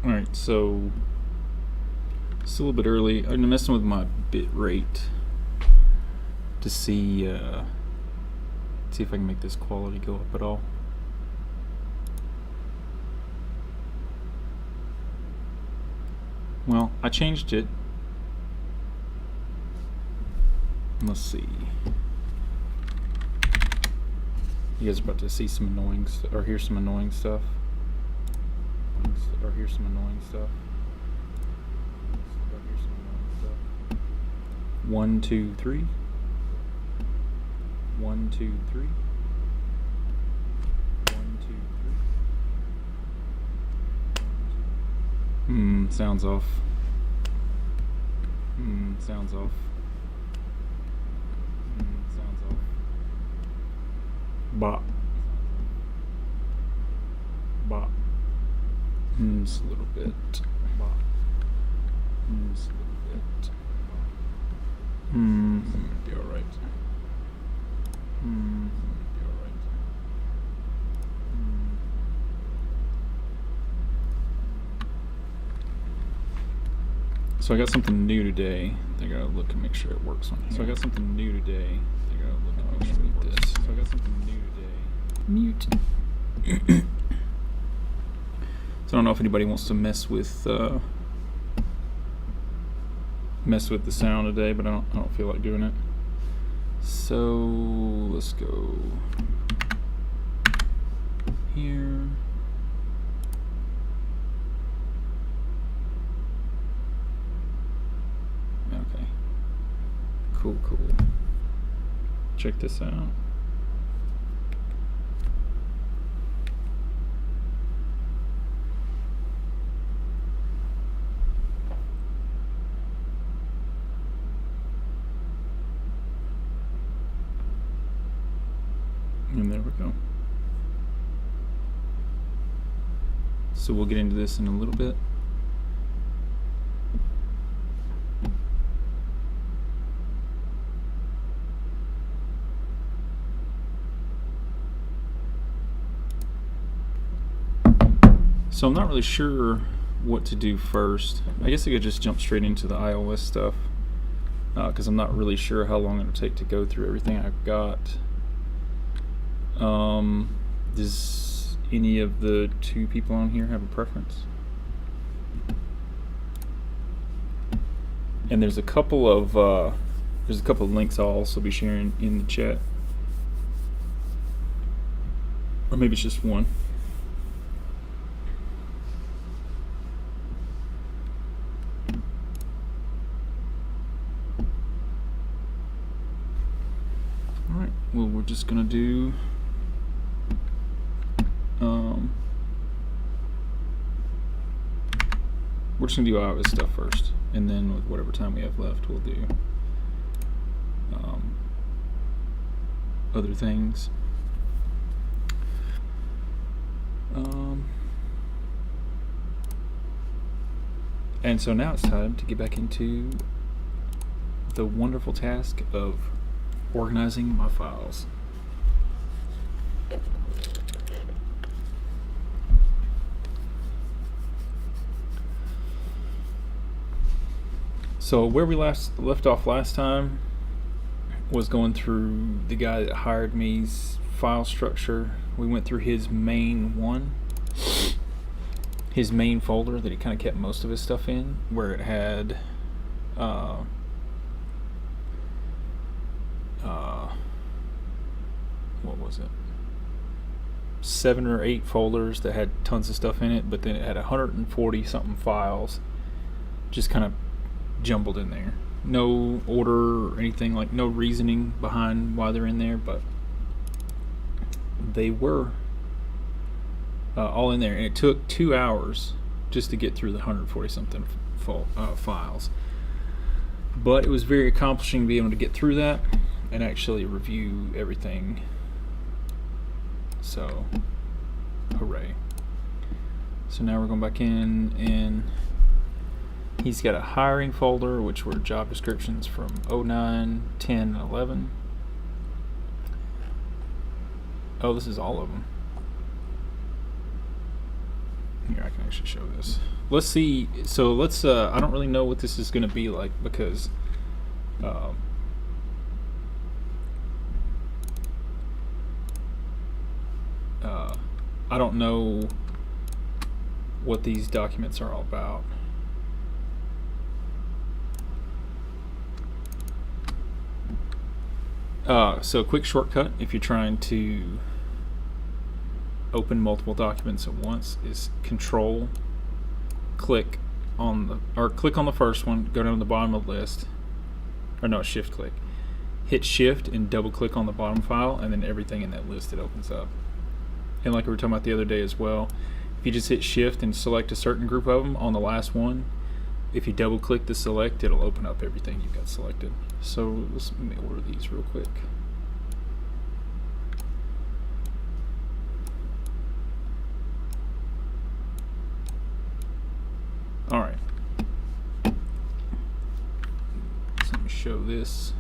Alright, so it's a little bit early. I'm messing with my bit rate to see if I can make this quality go up at all. Well, I changed it. Let's see. You guys are about to see some annoying or hear some annoying stuff. Or hear some annoying stuff. 1, 2, 3. 1, 2, 3. 1, 2, 3. Sounds off. Sounds off. Sounds off. Bop. Bop. Just a little bit. Bop. Just a little bit. I'm gonna be alright. I'm gonna be alright. So I got something new today. I gotta look and make sure it works on here. So I got something new today. I gotta look and make sure it works. So I got something new today. Mute. So I don't know if anybody wants to mess with the sound today, but I don't feel like doing it. So let's go here. Okay. Cool. Check this out. And there we go. So we'll get into this in a little bit. So I'm not really sure what to do first. I guess I could just jump straight into the iOS stuff because I'm not really sure how long it'll take to go through everything I've got. Does any of the two people on here have a preference? And there's a couple of links I'll also be sharing in the chat, or maybe it's just one. All right. well, we're just gonna do we're just gonna do iOS stuff first, and then with whatever time we have left, we'll do other things. And so now it's time to get back into the wonderful task of organizing my files. So where we left off last time was going through the guy that hired me's file structure. We went through his main folder that he kind of kept most of his stuff in, where it had what was it? 7 or 8 folders that had tons of stuff in it, but then it had 140 something files just kind of jumbled in there. No order or anything, like no reasoning behind why they're in there, but they were all in there, and it took 2 hours just to get through the 140 something files. But it was very accomplishing to be able to get through that and actually review everything. So, hooray. So now we're going back in, and he's got a hiring folder, which were job descriptions from 09, 10, and 11. Oh, this is all of them. Here, I can actually show this. Let's see. So let's, I don't really know what this is going to be like, because I don't know what these documents are all about. So quick shortcut if you're trying to open multiple documents at once is click on the first one, go down to the bottom of the list, or no, shift click, hit shift and double click on the bottom file, and then everything in that list, it opens up. And like we were talking about the other day as well, if you just hit shift and select a certain group of them on the last one, if you double click the select, it'll open up everything you've got selected. So let me order these real quick. Alright. So let me show this.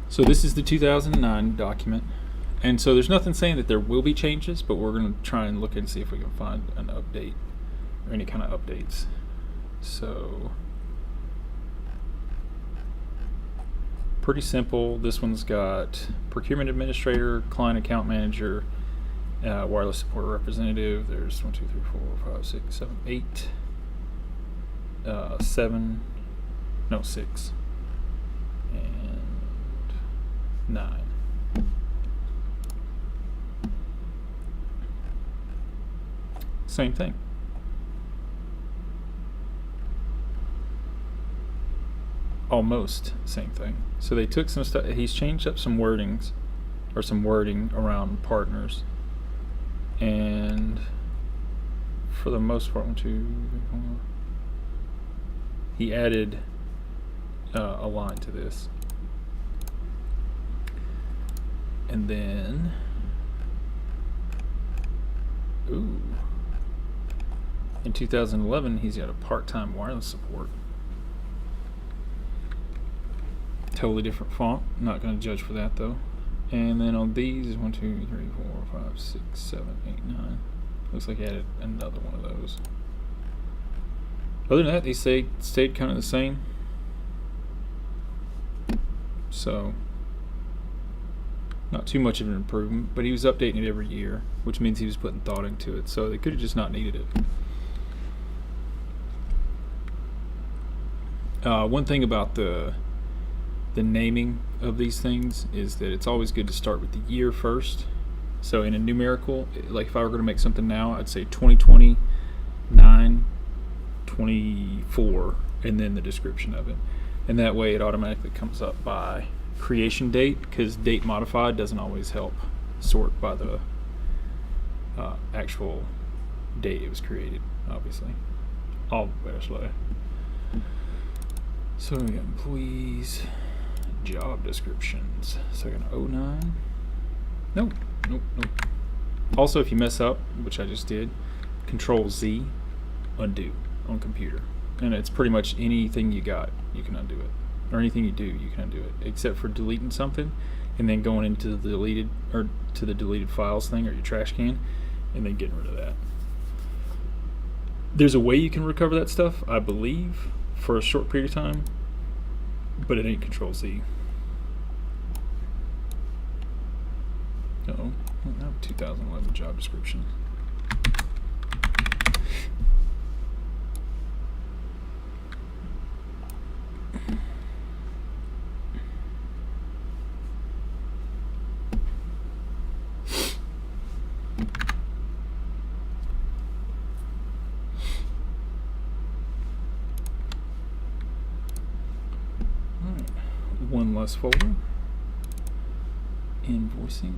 So this is the 2009 document. And so there's nothing saying that there will be changes, but we're going to try and look and see if we can find an update or any kind of updates. So pretty simple. This one's got procurement administrator, client account manager, wireless support representative. There's 6, and 9. Same thing. Almost same thing. So they took some stuff, he's changed up some wordings, or some wording around partners, and for the most part, he added a line to this. And then, in 2011, he's got a part-time wireless support. Totally different font. Not going to judge for that though. And then on these is 1, 2, 3, 4, 5, 6, 7, 8, 9. Looks like he added another one of those. Other than that, they stayed kind of the same. So not too much of an improvement, but he was updating it every year, which means he was putting thought into it. So they could have just not needed it. One thing about the naming of these things is that it's always good to start with the year first. So in a numerical, like if I were going to make something now, I'd say 2020 9 24 and then the description of it. And that way it automatically comes up by creation date, because date modified doesn't always help sort by the actual date it was created, obviously. All the best way. So we got employees, job descriptions. So I got an 09. Nope. Also, if you mess up, which I just did, Control Z, undo on computer. And it's pretty much anything you got, you can undo it. Or anything you do, you can undo it. Except for deleting something and then going into the deleted files thing or your trash can and then getting rid of that. There's a way you can recover that stuff, I believe, for a short period of time, but it ain't Control Z. Uh-oh. 2011 job description. One less folder. Invoicing.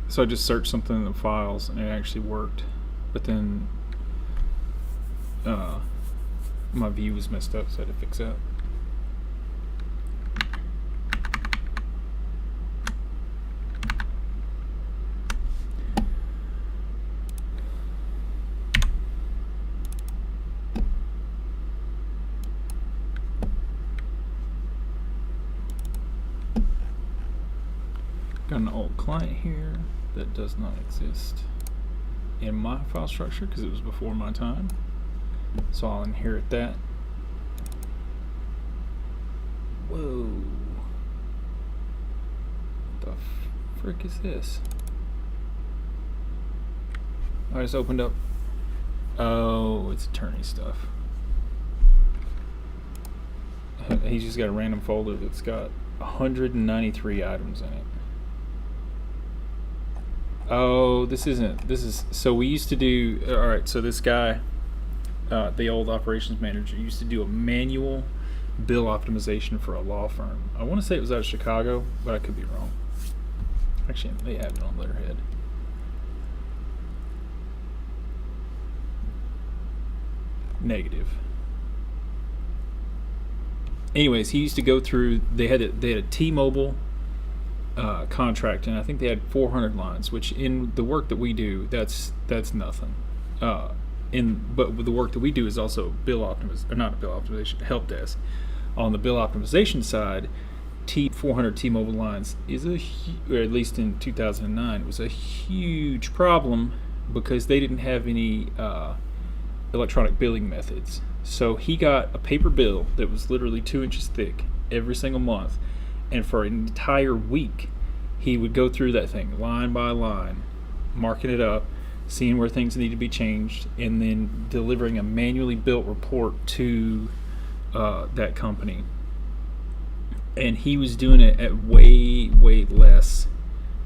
So I just searched something in the files and it actually worked, but then my view was messed up, so I had to fix that. Got an old client here that does not exist in my file structure because it was before my time. So I'll inherit that. Whoa. What the frick is this? I just opened up. Oh, it's attorney stuff. He's just got a random folder that's got 193 items in it. Oh, this is, so we used to do, alright, so this guy, the old operations manager, used to do a manual bill optimization for a law firm. I want to say it was out of Chicago, but I could be wrong. Actually, they have it on letterhead. Negative. Anyways, he used to go through, they had a T-Mobile contract, and I think they had 400 lines, which in the work that we do, that's nothing. But the work that we do is also bill optimization, or not bill optimization, help desk. On the bill optimization side, 400 T-Mobile lines is or at least in 2009, it was a huge problem because they didn't have any electronic billing methods. So he got a paper bill that was literally 2 inches thick every single month, and for an entire week he would go through that thing line by line, marking it up, seeing where things need to be changed, and then delivering a manually built report to that company. And he was doing it at way less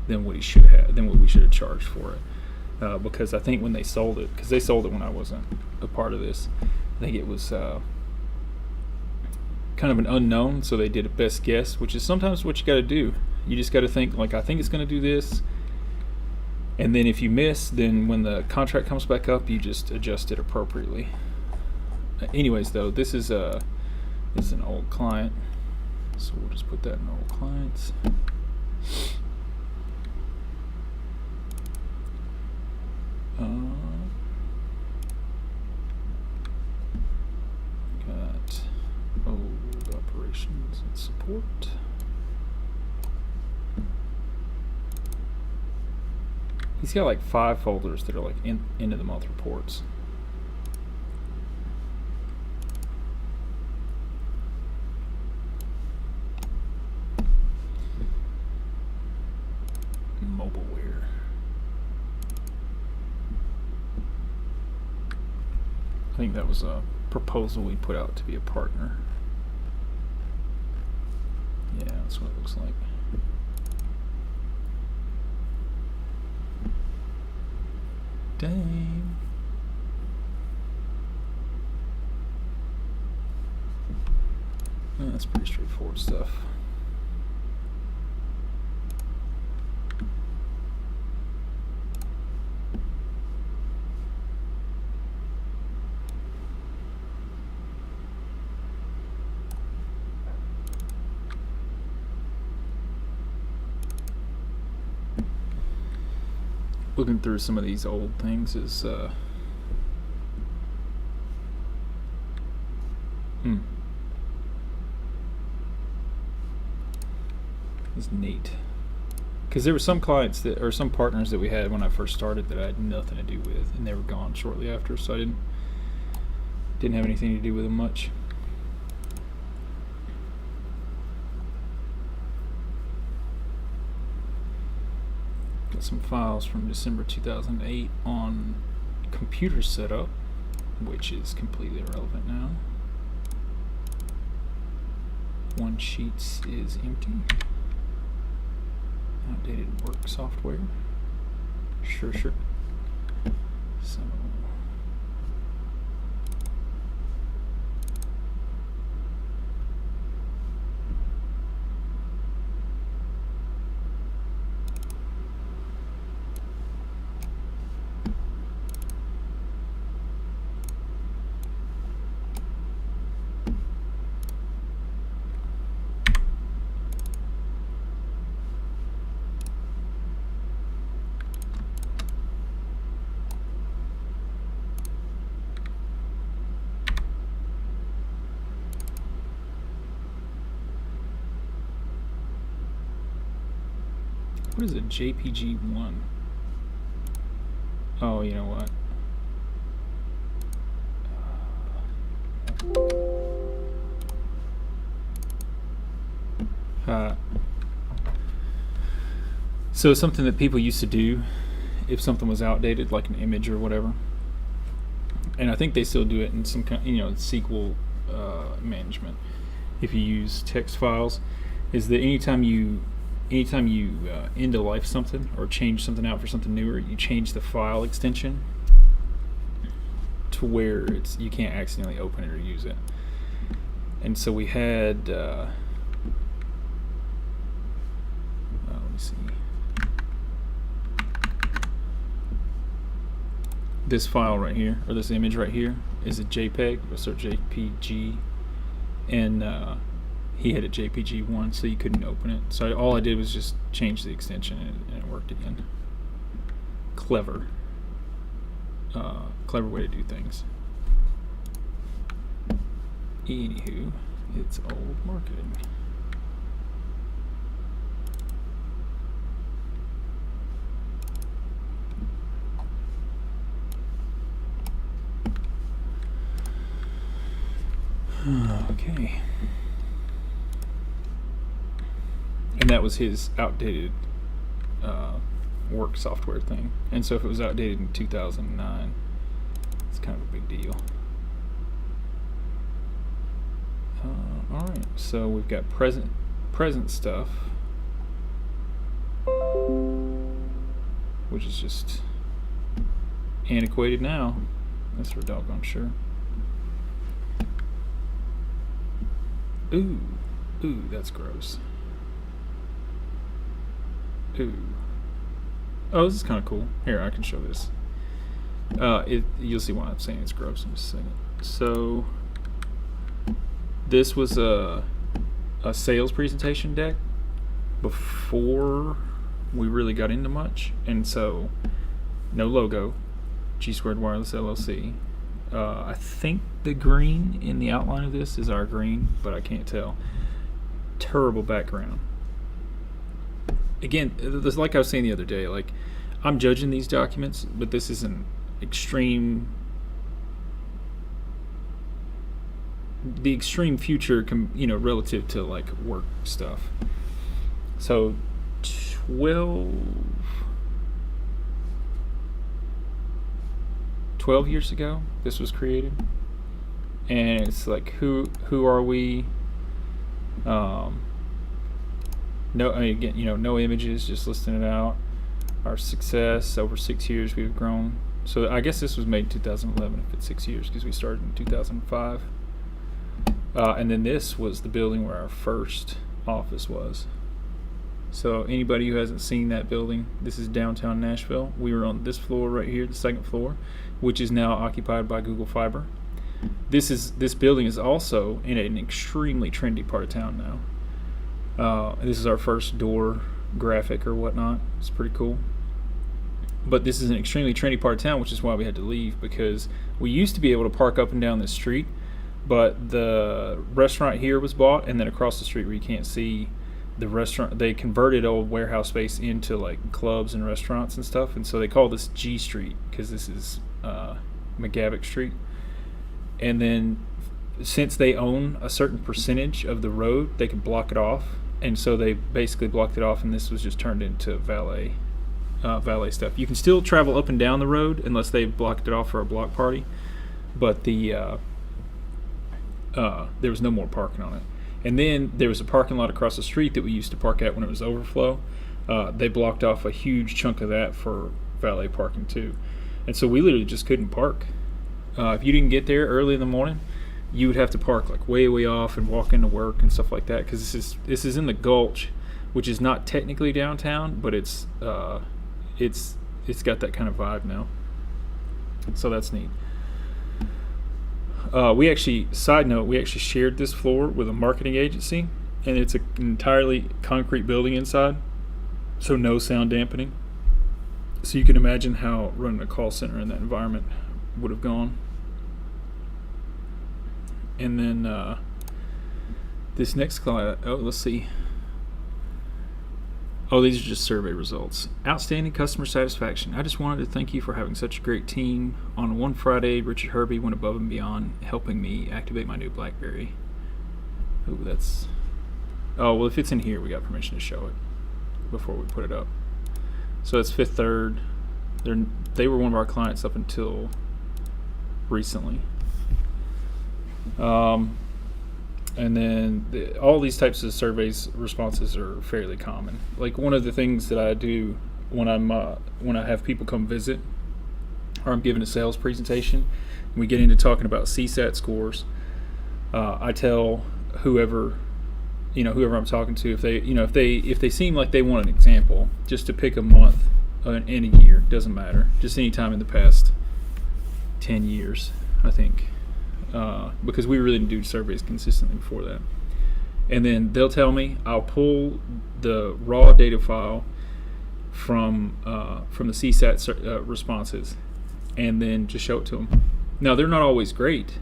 than what we should have charged for it, because I think when they sold it, because they sold it when I wasn't a part of this, I think it was kind of an unknown, so they did a best guess, which is sometimes what you got to do. You just got to think, like, I think it's going to do this, and then if you miss, then when the contract comes back up, you just adjust it appropriately. Anyways, though, this is an old client. So we'll just put that in all clients. Got old operations and support. He's got like 5 folders that are like end of the month reports. Mobileware. I think that was a proposal we put out to be a partner. Yeah, that's what it looks like. Dang. That's pretty straightforward stuff. Looking through some of these old things is is neat, because there were some clients that, or some partners that we had when I first started that I had nothing to do with, and they were gone shortly after, so I didn't have anything to do with them much. Got some files from December 2008 on computer setup, which is completely irrelevant now. One Sheets is empty. Outdated work software. Sure. So what is a JPG1? Oh, you know what? So something that people used to do if something was outdated, like an image or whatever, and I think they still do it in some kind, SQL management. If you use text files, is that anytime you end of life something or change something out for something newer, you change the file extension to where you can't accidentally open it or use it. And so we had let me see, this file right here, or this image right here, is a JPEG, so JPG, and he had a JPG1, so you couldn't open it. So all I did was just change the extension, and it worked again. Clever way to do things. Anywho, it's old marketing. Okay. And that was his outdated work software thing. And so if it was outdated in 2009, it's kind of a big deal. Alright, so we've got present stuff, which is just antiquated now. That's for doggone sure. Ooh, that's gross. Ooh. Oh, this is kind of cool. Here, I can show this. You'll see why I'm saying it's gross in just a second. So, this was a a sales presentation deck before we really got into much, and so no logo, G Squared Wireless LLC. I think the green in the outline of this is our green, but I can't tell. Terrible background. Again, like I was saying the other day, like, I'm judging these documents, but this is an extreme, the extreme future, relative to like work stuff. So 12 years ago this was created, and it's like, who are we? No images, just listing it out. Our success over 6 years, we've grown. So I guess this was made in 2011 if it's 6 years, because we started in 2005. And then this was the building where our first office was. So anybody who hasn't seen that building, this is downtown Nashville. We were on this floor right here, the second floor, which is now occupied by Google Fiber. This building is also in an extremely trendy part of town now. This is our first door graphic or whatnot. It's pretty cool. But this is an extremely trendy part of town, which is why we had to leave, because we used to be able to park up and down this street, but the restaurant here was bought, and then across the street where you can't see the restaurant, they converted old warehouse space into like clubs and restaurants and stuff, and so they call this G Street because this is McGavick Street. And then since they own a certain percentage of the road, they can block it off, and so they basically blocked it off, and this was just turned into valet stuff. You can still travel up and down the road unless they blocked it off for a block party, but there was no more parking on it. And then there was a parking lot across the street that we used to park at when it was overflow. They blocked off a huge chunk of that for valet parking too, and so we literally just couldn't park. If you didn't get there early in the morning, you would have to park like way off and walk into work and stuff like that, because this is in the Gulch, which is not technically downtown, but it's got that kind of vibe now. So that's neat. We actually shared this floor with a marketing agency, and it's an entirely concrete building inside, so no sound dampening. So you can imagine how running a call center in that environment would have gone. And then this next client, let's see. Oh, these are just survey results. Outstanding customer satisfaction. I just wanted to thank you for having such a great team. On one Friday, Richard Herbie went above and beyond, helping me activate my new BlackBerry. Well, if it's in here, we got permission to show it before we put it up. So it's Fifth Third. They were one of our clients up until recently. And then all these types of surveys responses are fairly common. Like, one of the things that I do when I have people come visit, or I'm giving a sales presentation, and we get into talking about CSAT scores, I tell whoever I'm talking to, if they seem like they want an example, just to pick a month and a year, doesn't matter, just any time in the past 10 years, I think. Because we really didn't do surveys consistently before that. And then they'll tell me, I'll pull the raw data file from the CSAT responses, and then just show it to them. Now, they're not always great.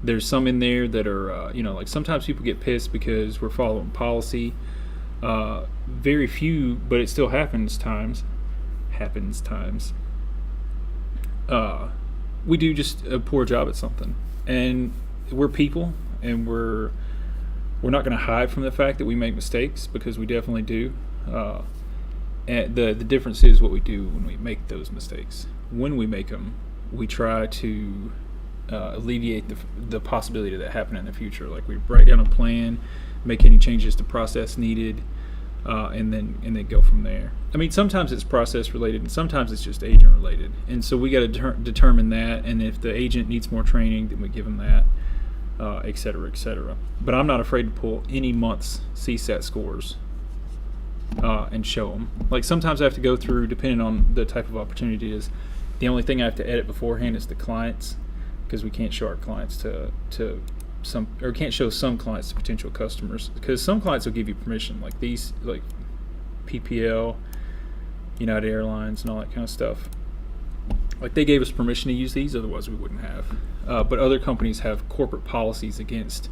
There's some in there that are, like, sometimes people get pissed because we're following policy. Very few, but it still happens times. We do just a poor job at something. And we're people, and we're not going to hide from the fact that we make mistakes, because we definitely do. And the difference is what we do when we make those mistakes. When we make them, we try to alleviate the possibility of that happening in the future. Like, we write down a plan, make any changes to process needed, and then go from there. I mean, sometimes it's process related, and sometimes it's just agent related, and so we got to determine that. And if the agent needs more training, then we give them that, et cetera, et cetera. But I'm not afraid to pull any month's CSAT scores and show them. Like, sometimes I have to go through, depending on the type of opportunity it is. The only thing I have to edit beforehand is the clients, because we can't show our clients to some clients to potential customers, because some clients will give you permission, like these, like PPL, United Airlines, and all that kind of stuff. Like they gave us permission to use these, otherwise we wouldn't have. But other companies have corporate policies against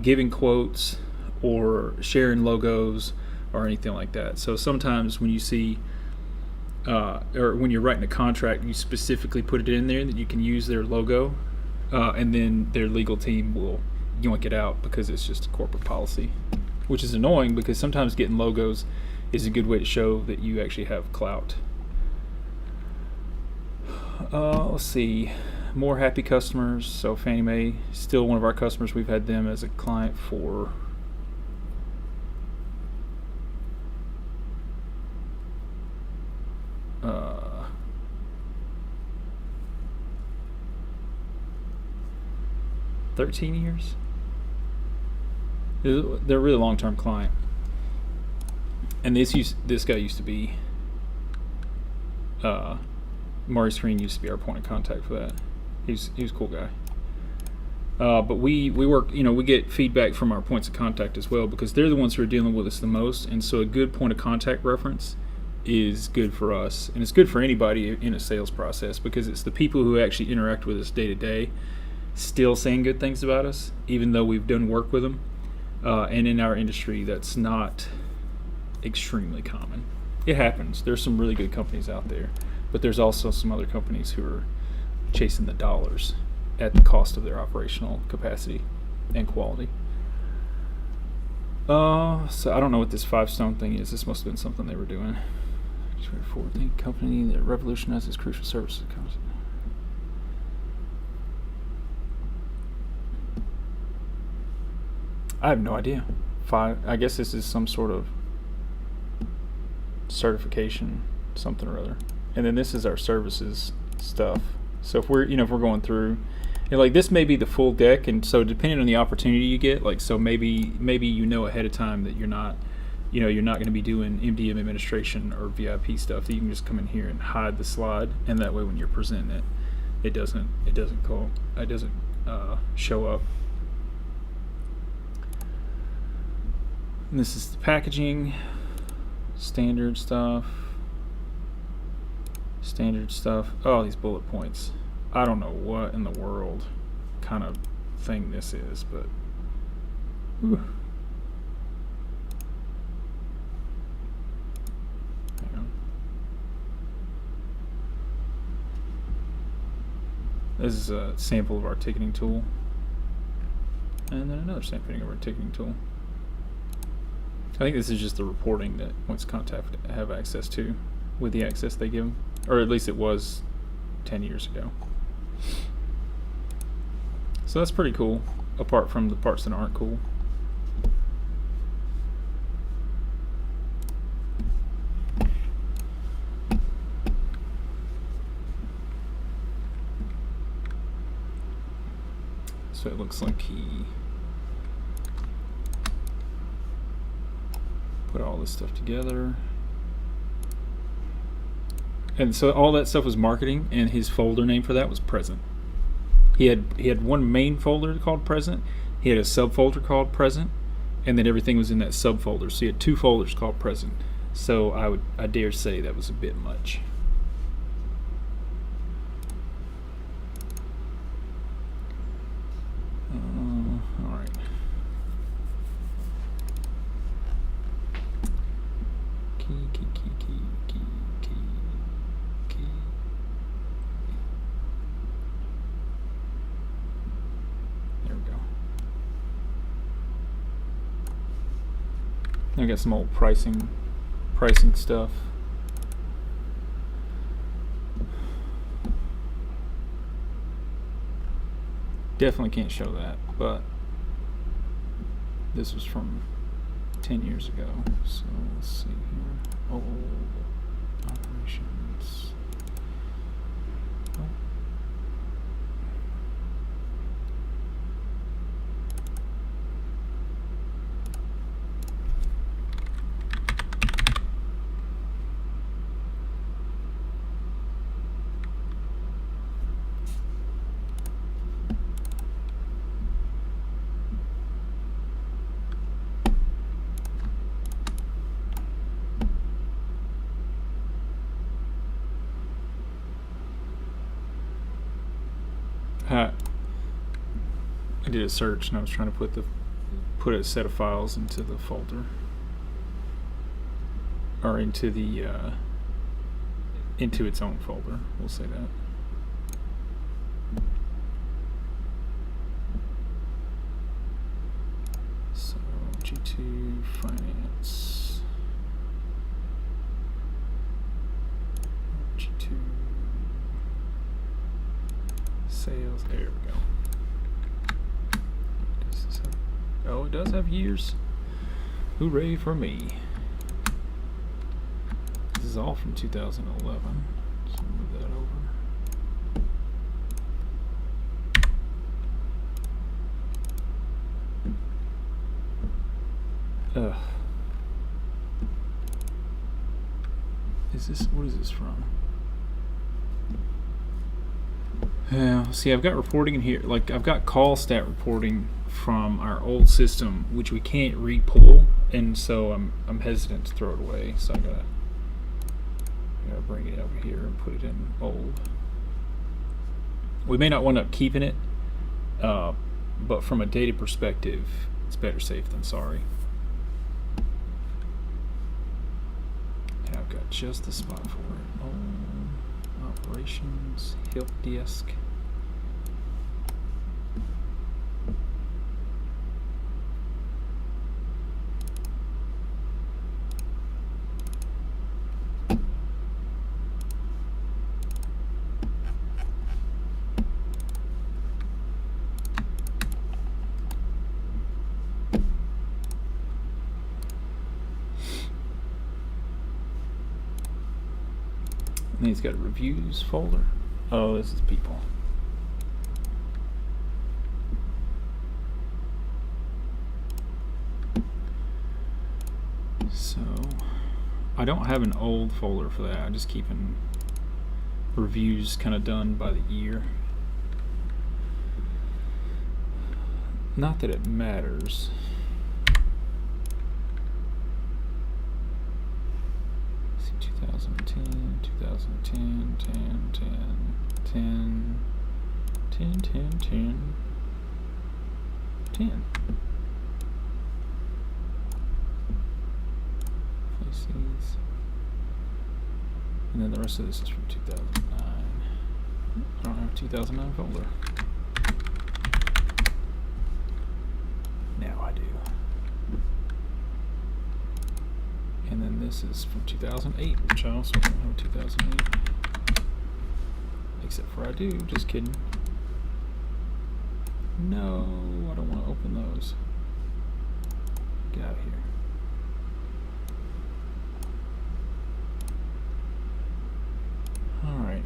giving quotes or sharing logos or anything like that. So sometimes when you see or when you're writing a contract, you specifically put it in there that you can use their logo, and then their legal team will yoink it out because it's just a corporate policy, which is annoying because sometimes getting logos is a good way to show that you actually have clout. Let's see, more happy customers. So Fannie Mae, still one of our customers. We've had them as a client for 13 years. They're a really long-term client. And this guy used to be Maurice Green used to be our point of contact for that. He was a cool guy. But we work, we get feedback from our points of contact as well, because they're the ones who are dealing with us the most, and so a good point of contact reference is good for us, and it's good for anybody in a sales process, because it's the people who actually interact with us day to day still saying good things about us, even though we've done work with them. And in our industry, that's not extremely common. It happens. There's some really good companies out there, but there's also some other companies who are chasing the dollars at the cost of their operational capacity and quality. So I don't know what this 5-stone thing is. This must have been something they were doing. Forward-thinking company that revolutionizes crucial services. I have no idea. I guess this is some sort of certification, something or other. And then this is our services stuff. So if we're going through, like this may be the full deck, and so depending on the opportunity you get, like so maybe ahead of time that you're not going to be doing MDM administration or VIP stuff, that you can just come in here and hide the slide, and that way when you're presenting it, it doesn't show up. And this is the packaging, standard stuff. Oh, these bullet points. I don't know what in the world kind of thing this is, but whew. Hang on. This is a sample of our ticketing tool, and then another sampling of our ticketing tool. I think this is just the reporting that points of contact have access to with the access they give them, or at least it was 10 years ago. So that's pretty cool, apart from the parts that aren't cool. So it looks like he put all this stuff together. And so all that stuff was marketing, and his folder name for that was present. He had one main folder called present, he had a subfolder called present, and then everything was in that subfolder. So he had 2 folders called present. So I dare say that was a bit much. All right. Key. There we go. I got some old pricing stuff. Definitely can't show that, but this was from 10 years ago. So let's see here. Old operations. Oh. I did a search and I was trying to put a set of files into the folder, or into the into its own folder. We'll say that. So G2 finance, G2 sales. There we go. Does this have, oh, it does have years. Hooray for me. This is all from 2011. So move that over. Ugh. What is this from? Yeah, see, I've got reporting in here. Like, I've got call stat reporting from our old system, which we can't re-pull, and so I'm hesitant to throw it away. So I gotta bring it over here and put it in old. We may not wind up keeping it, but from a data perspective, it's better safe than sorry. And I've got just the spot for it. Oh, operations, help desk. And he's got a reviews folder. Oh, this is people. So I don't have an old folder for that. I'm just keeping reviews kind of done by the year. Not that it matters. Let's see, 2010, 2010, 10, 10, 10, 10, 10, 10, 10. Places. And then the rest of this is from 2009. I don't have a 2009 folder. Now I do. And then this is from 2008, which I also don't have a 2008. Except for I do, just kidding. No, I don't want to open those. Get out of here. All right.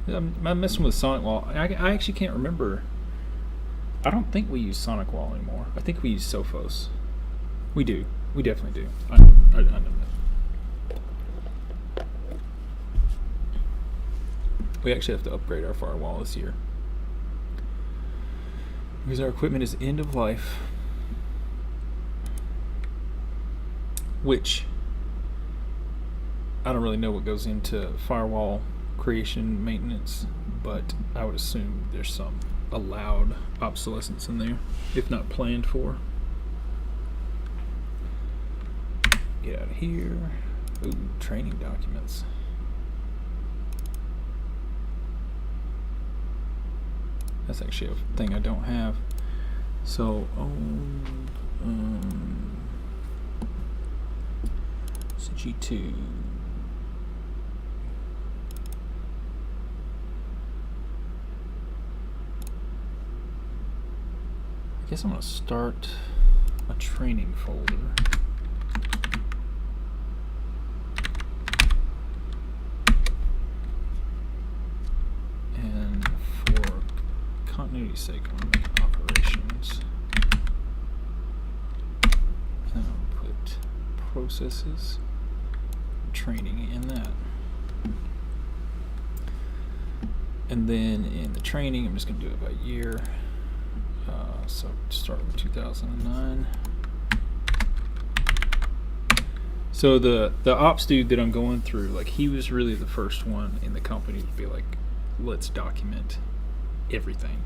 I'm messing with Sonic Wall. I actually can't remember. I don't think we use Sonic Wall anymore. I think we use Sophos. We do. We definitely do. I know that. We actually have to upgrade our firewall this year, because our equipment is end of life. Which, I don't really know what goes into firewall creation maintenance, but I would assume there's some allowed obsolescence in there, if not planned for. Get out of here. Ooh, training documents. That's actually a thing I don't have. So, it's G2. I guess I'm going to start a training folder. And for continuity's sake, I'm going to make operations. processes, training in that. And then in the training, I'm just going to do it by year. So start with 2009. So the ops dude that I'm going through, like, he was really the first one in the company to be like, let's document everything.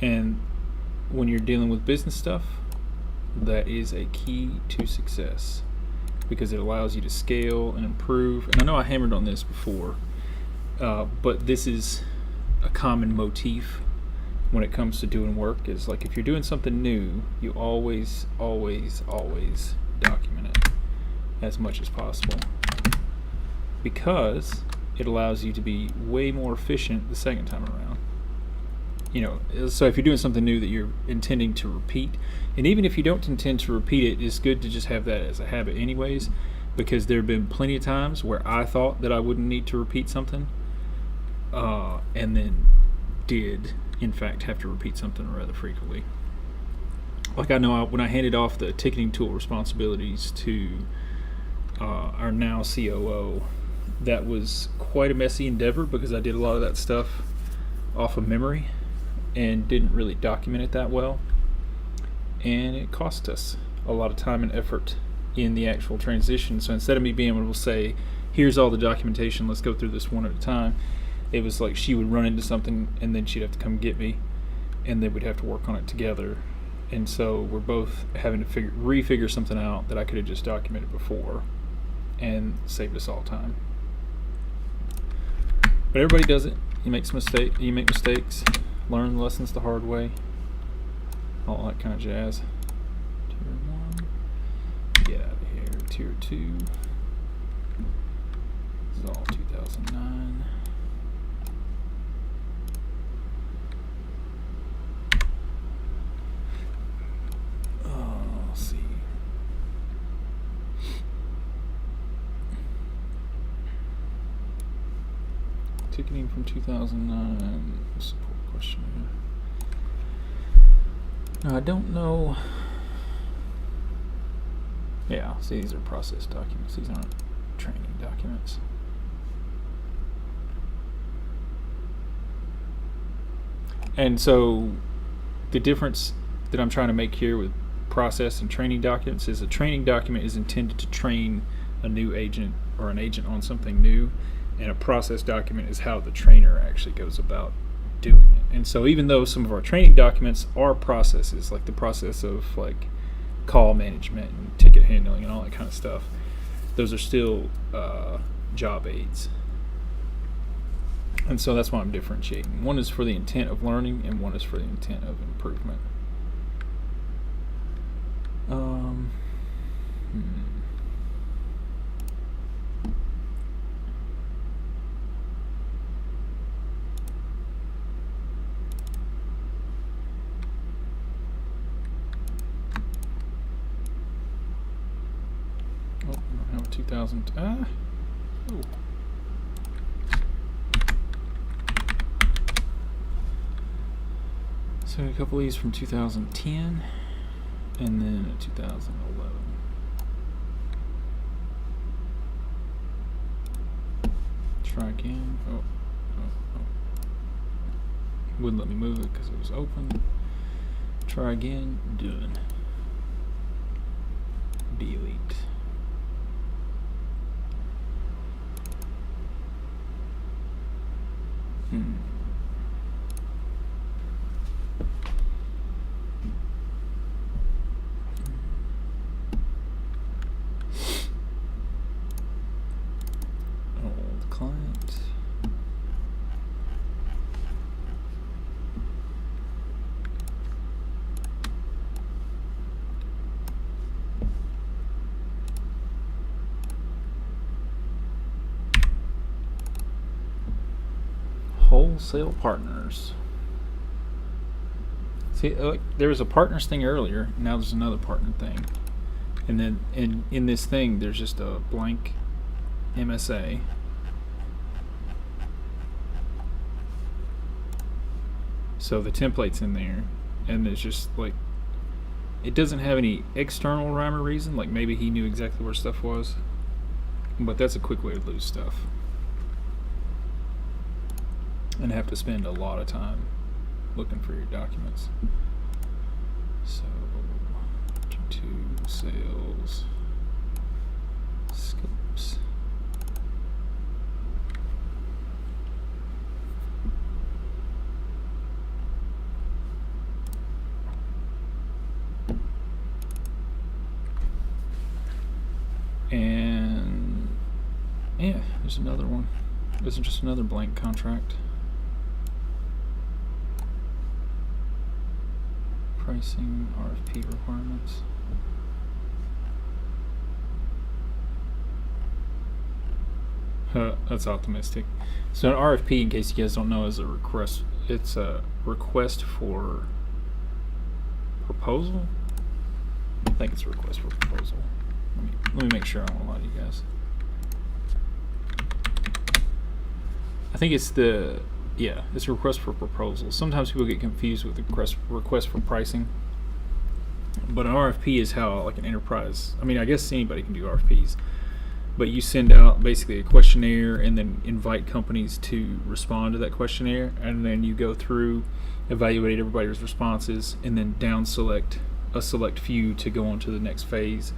And when you're dealing with business stuff, that is a key to success because it allows you to scale and improve. And I know I hammered on this before, but this is a common motif when it comes to doing work, is like if you're doing something new, you always document it as much as possible because it allows you to be way more efficient the second time around. You know, so if you're doing something new that you're intending to repeat, and even if you don't intend to repeat it, it's good to just have that as a habit anyways, because there have been plenty of times where I thought that I wouldn't need to repeat something, and then did in fact have to repeat something rather frequently. Like I know when I handed off the ticketing tool responsibilities to our now COO, that was quite a messy endeavor because I did a lot of that stuff off of memory and didn't really document it that well, and it cost us a lot of time and effort in the actual transition. So instead of me being able to say, here's all the documentation, let's go through this one at a time, it was like she would run into something and then she'd have to come get me, and then we'd have to work on it together. And so we're both having to refigure something out that I could have just documented before and saved us all time. But everybody does it. You make mistakes, learn the lessons the hard way, all that kind of jazz. Tier 1, get out of here. Tier 2, this is all 2009. Let's see. Ticketing from 2009, support questionnaire. Now, I don't know. Yeah, see, these are process documents. These aren't training documents. And so the difference that I'm trying to make here with process and training documents is a training document is intended to train a new agent or an agent on something new, and a process document is how the trainer actually goes about doing it. And so even though some of our training documents are processes, like the process of like call management and ticket handling and all that kind of stuff, those are still job aids. And so that's why I'm differentiating. One is for the intent of learning and one is for the intent of improvement. Oh, I don't have a 2000. Oh. So a couple of these from 2010 and then a 2011. Try again. Oh. Wouldn't let me move it because it was open. Try again. Done. Delete. Old client. Wholesale partners. See, there was a partners thing earlier. Now there's another partner thing, and then in this thing there's just a blank MSA. So the template's in there, and it's just like It doesn't have any external rhyme or reason, like maybe he knew exactly where stuff was, but that's a quick way to lose stuff and have to spend a lot of time looking for your documents. So G2 sales scopes. And yeah, there's another one. This is just another blank contract. Pricing, RFP requirements. That's optimistic. So an RFP, in case you guys don't know, is a request. It's a request for proposal. I think it's a request for proposal. Let me make sure I don't lie to you guys. I think it's it's a request for proposal. Sometimes people get confused with the request for pricing. But an RFP is how, like, an enterprise, I mean, I guess anybody can do RFPs, but you send out basically a questionnaire and then invite companies to respond to that questionnaire, and then you go through, evaluate everybody's responses, and then down select a select few to go on to the next phase.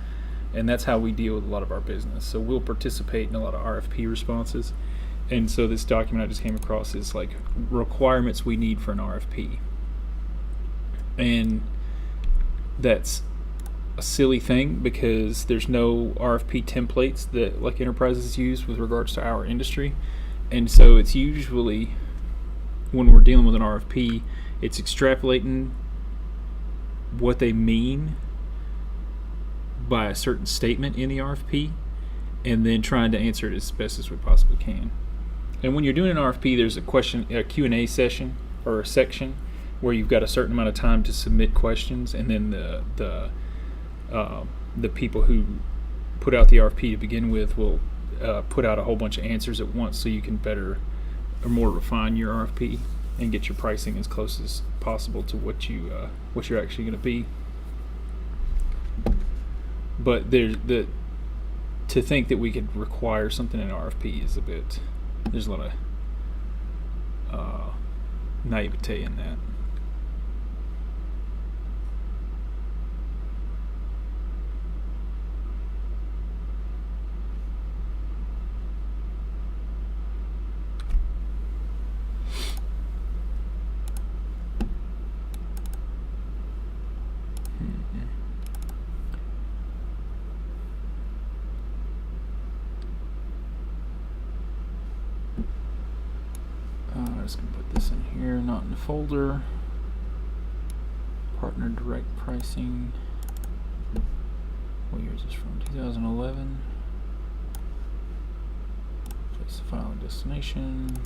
And that's how we deal with a lot of our business. So we'll participate in a lot of RFP responses. And so this document I just came across is like requirements we need for an RFP. And that's a silly thing because there's no RFP templates that like enterprises use with regards to our industry. And so it's usually, when we're dealing with an RFP, it's extrapolating what they mean by a certain statement in the RFP and then trying to answer it as best as we possibly can. And when you're doing an RFP, there's a Q&A session or a section where you've got a certain amount of time to submit questions, and then the people who put out the RFP to begin with will put out a whole bunch of answers at once, so you can better or more refine your RFP and get your pricing as close as possible to what you're actually going to be. But to think that we could require something in an RFP is there's a lot of naivete in that. I'm just going to put this in here, not in the folder. Partner direct pricing. What year is this from? 2011. Place the file and destination.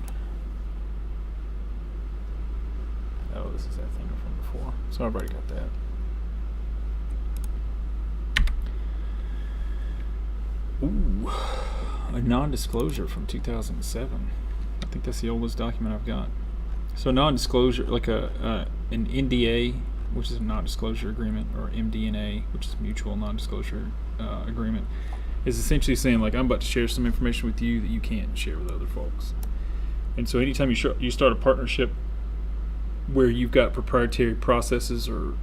Oh, this is that thing from before. So I've already got that. Ooh, a non-disclosure from 2007. I think that's the oldest document I've got. So non-disclosure, like an NDA, which is a non-disclosure agreement, or MDNA, which is mutual non-disclosure agreement, is essentially saying, like, I'm about to share some information with you that you can't share with other folks. And so anytime you start a partnership where you've got proprietary processes or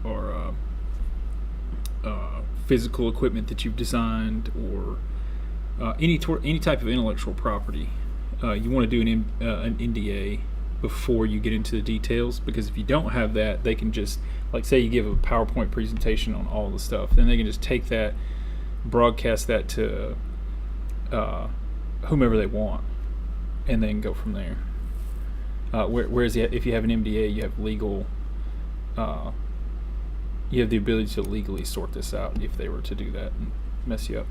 physical equipment that you've designed, or any type of intellectual property, you want to do an NDA before you get into the details, because if you don't have that, they can just, like, say you give a PowerPoint presentation on all the stuff, then they can just take that, broadcast that to whomever they want, and then go from there. Whereas if you have an MDA, you have legal, you have the ability to legally sort this out if they were to do that and mess you up.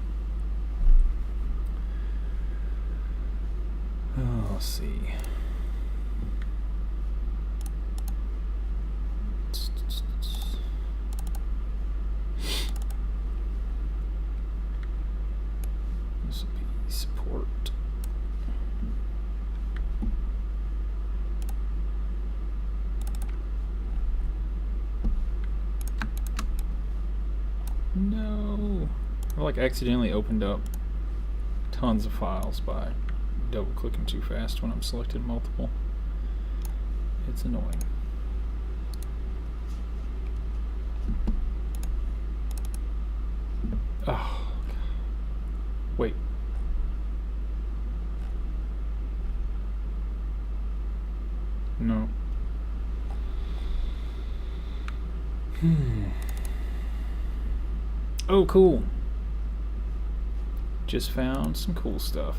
Oh, let's see. This will be support. I like accidentally opened up tons of files by double clicking too fast when I'm selecting multiple. It's annoying. Oh, wait. No. Oh, cool. Just found some cool stuff.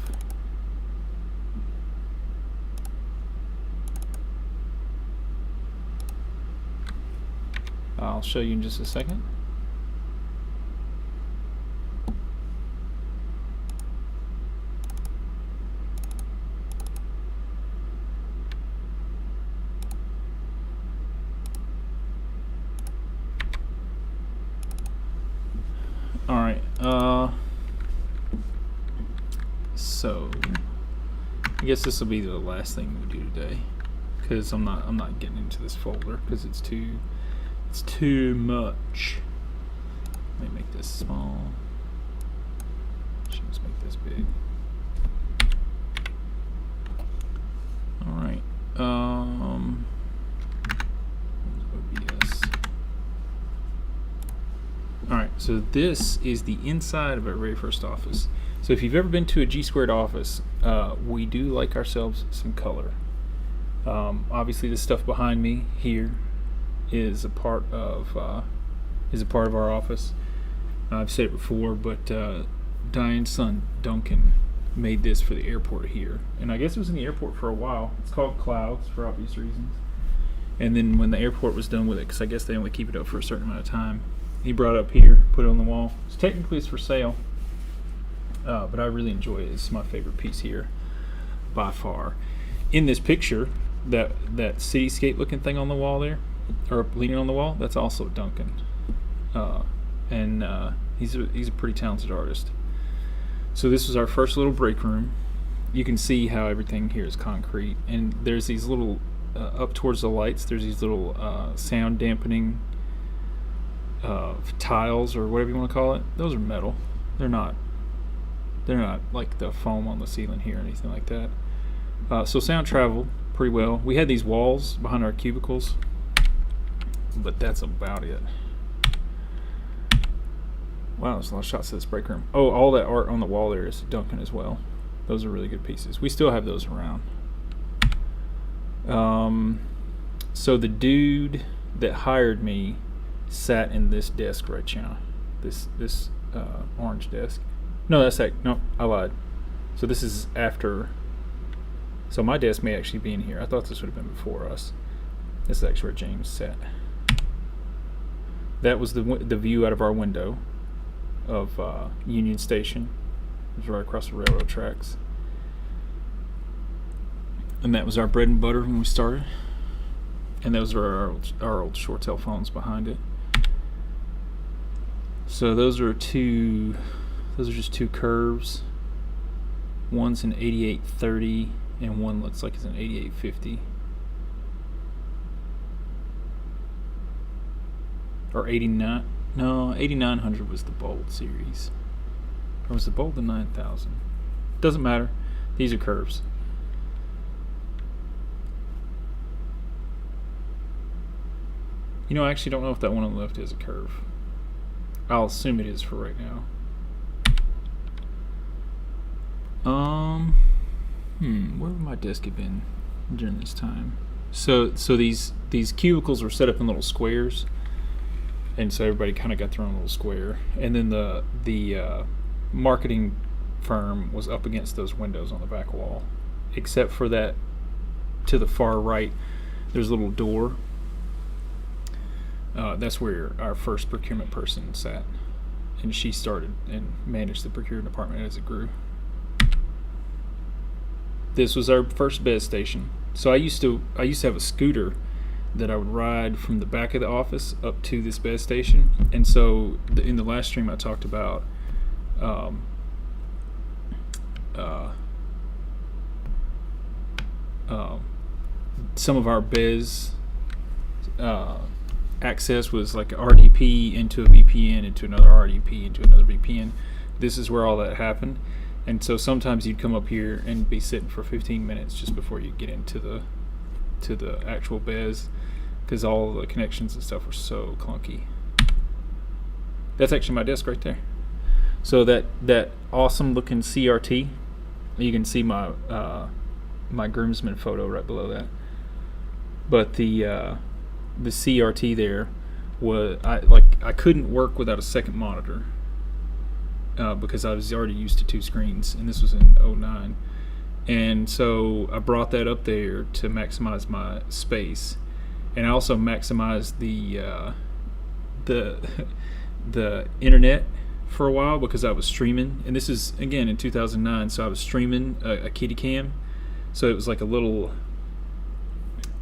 I'll show you in just a second. Alright, so I guess this will be the last thing we do today, because I'm not getting into this folder because it's too much. Let me make this small. Should just make this big. Alright, OBS. Alright, so this is the inside of our very first office. So if you've ever been to a G² office, we do like ourselves some color. Obviously, this stuff behind me here is a part of our office. I've said it before, but Diane's son Duncan made this for the airport here, and I guess it was in the airport for a while. It's called Clouds for obvious reasons. And then when the airport was done with it, because I guess they only keep it up for a certain amount of time, he brought it up here, put it on the wall. So technically it's for sale, but I really enjoy it. It's my favorite piece here by far. In this picture, that cityscape looking thing on the wall there, or leaning on the wall, that's also Duncan, and he's a pretty talented artist. So this was our first little break room. You can see how everything here is concrete, and there's these little up towards the lights, there's these little sound dampening tiles, or whatever you want to call it. Those are metal. They're not like the foam on the ceiling here or anything like that. So sound traveled pretty well. We had these walls behind our cubicles, but that's about it. Wow, there's a lot of shots of this break room. Oh, all that art on the wall there is Duncan as well. Those are really good pieces. We still have those around. So the dude that hired me sat in this desk right now. This orange desk. No, I lied. So this is after. So my desk may actually be in here. I thought this would have been before us. This is actually where James sat. That was the view out of our window of Union Station. It was right across the railroad tracks. And that was our bread and butter when we started. And those are our old Shortel phones behind it. So those are just two curves. One's an 8830 and one looks like it's an 8850. Or 89. No, 8900 was the Bold series. Or was the Bold the 9000? Doesn't matter. These are curves. You know, I actually don't know if that one on the left is a curve. I'll assume it is for right now. Where would my desk have been during this time? So these cubicles were set up in little squares, and so everybody kind of got their own little square. And then the marketing firm was up against those windows on the back wall, except for that to the far right. There's a little door. That's where our first procurement person sat, and she started and managed the procurement department as it grew. This was our first bed station. So I used to have a scooter that I would ride from the back of the office up to this bed station. And so in the last stream I talked about some of our Bez access was like a RDP into a VPN into another RDP into another VPN. this is where all that happened. And so sometimes you'd come up here and be sitting for 15 minutes just before you get into the actual bez, because all the connections and stuff were so clunky. That's actually my desk right there. So that awesome looking CRT, you can see my my groomsman photo right below that. But the CRT there was I couldn't work without a second monitor because I was already used to 2 screens, and this was in '09. And so I brought that up there to maximize my space, and I also maximized the internet for a while because I was streaming, and this is again in 2009. So I was streaming a kitty cam, so it was like a little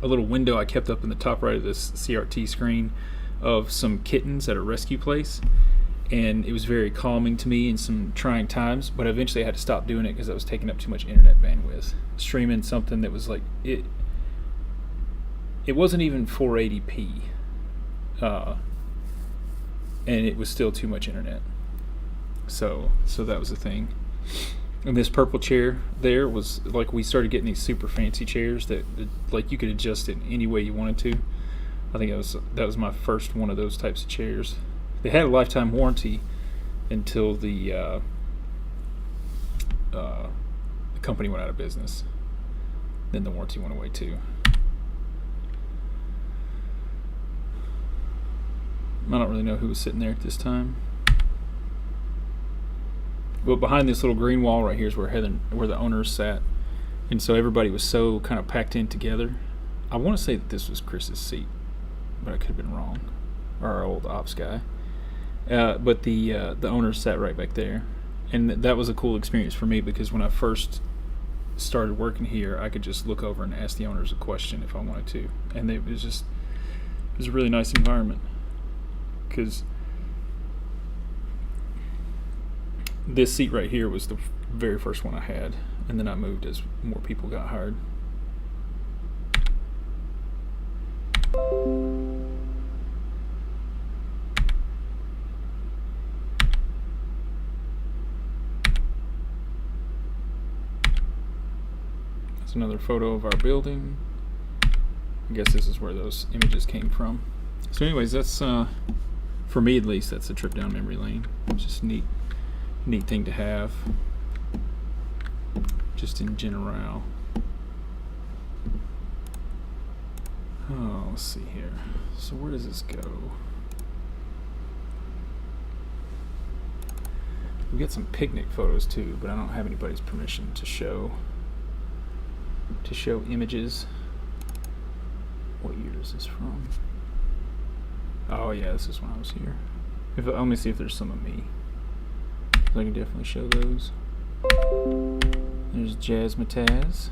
window I kept up in the top right of this CRT screen of some kittens at a rescue place, and it was very calming to me in some trying times. But eventually I had to stop doing it because I was taking up too much internet bandwidth, streaming something that was like it wasn't even 480p, and it was still too much internet. So that was the thing. And this purple chair there was like, we started getting these super fancy chairs that like you could adjust it any way you wanted to. I think that was my first one of those types of chairs. They had a lifetime warranty until the company went out of business. Then the warranty went away too. I don't really know who was sitting there at this time. But behind this little green wall right here is where the owners sat, and so everybody was so kind of packed in together. I want to say that this was Chris's seat, but I could have been wrong, or our old ops guy. But the owners sat right back there, and that was a cool experience for me because when I first started working here, I could just look over and ask the owners a question if I wanted to, and it was a really nice environment because. This seat right here was the very first one I had, and then I moved as more people got hired. That's another photo of our building. I guess this is where those images came from. So anyways, that's, for me at least, that's a trip down memory lane. It's just neat thing to have, just in general. Oh, let's see here. So where does this go? We got some picnic photos too, but I don't have anybody's permission to show images. What year is this from? Oh yeah, this is when I was here. Let me see if there's some of me. I can definitely show those. There's Jazz Mataz.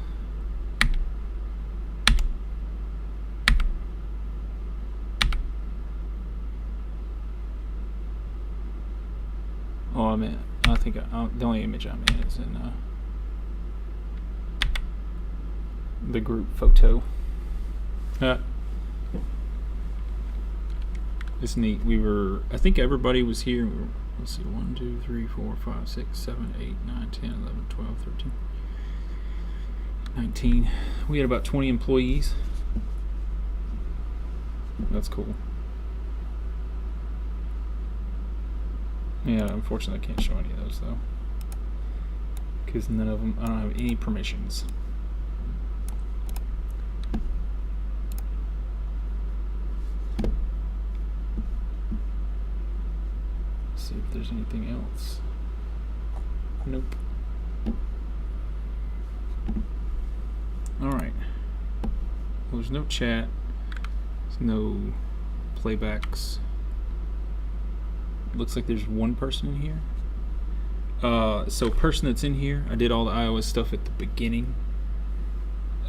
Oh, I think the only image I'm in is in the group photo. It's neat. I think everybody was here. Let's see, 1, 2, 3, 4, 5, 6, 7, 8, 9, 10, 11, 12, 13, 19. We had about 20 employees. That's cool. Yeah, unfortunately I can't show any of those though, because none of them, I don't have any permissions. See if there's anything else. Nope. Alright. Well, there's no chat. There's no playbacks. Looks like there's one person in here. So person that's in here, I did all the iOS stuff at the beginning.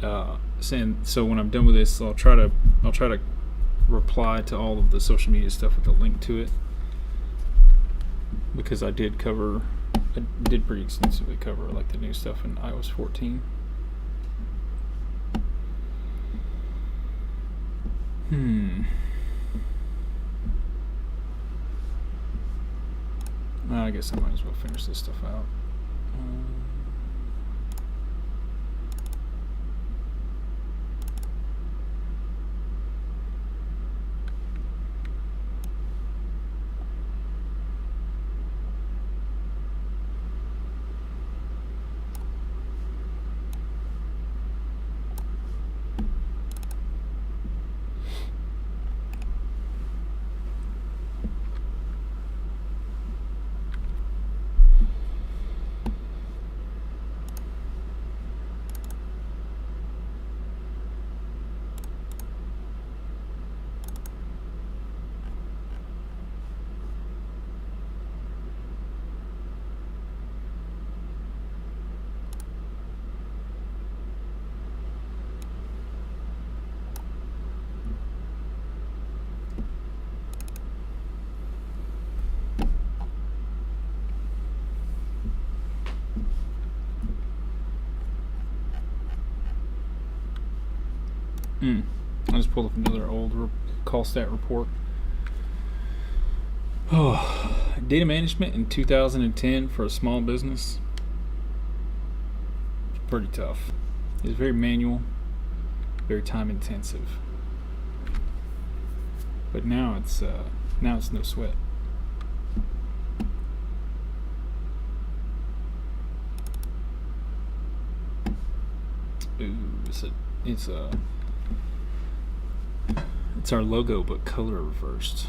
So when I'm done with this, I'll try to reply to all of the social media stuff with a link to it. Because I did pretty extensively cover like the new stuff in iOS 14. Well, I guess I might as well finish this stuff out. I just pulled up another old call stat report. Oh, data management in 2010 for a small business. It's pretty tough. It's very manual, very time intensive. But now it's no sweat. Ooh, it's our logo, but color reversed.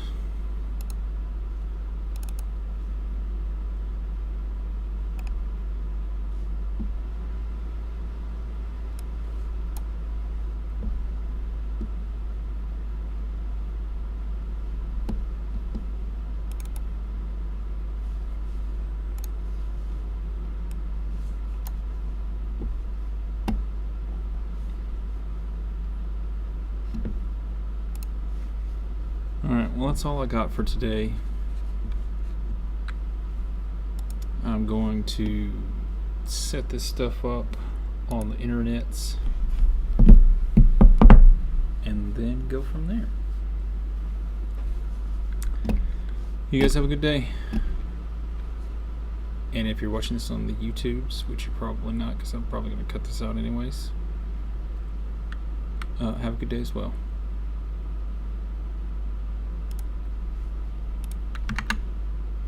Alright, well that's all I got for today. I'm going to set this stuff up on the internets and then go from there. You guys have a good day. And if you're watching this on the YouTubes, which you're probably not because I'm probably going to cut this out anyways, have a good day as well.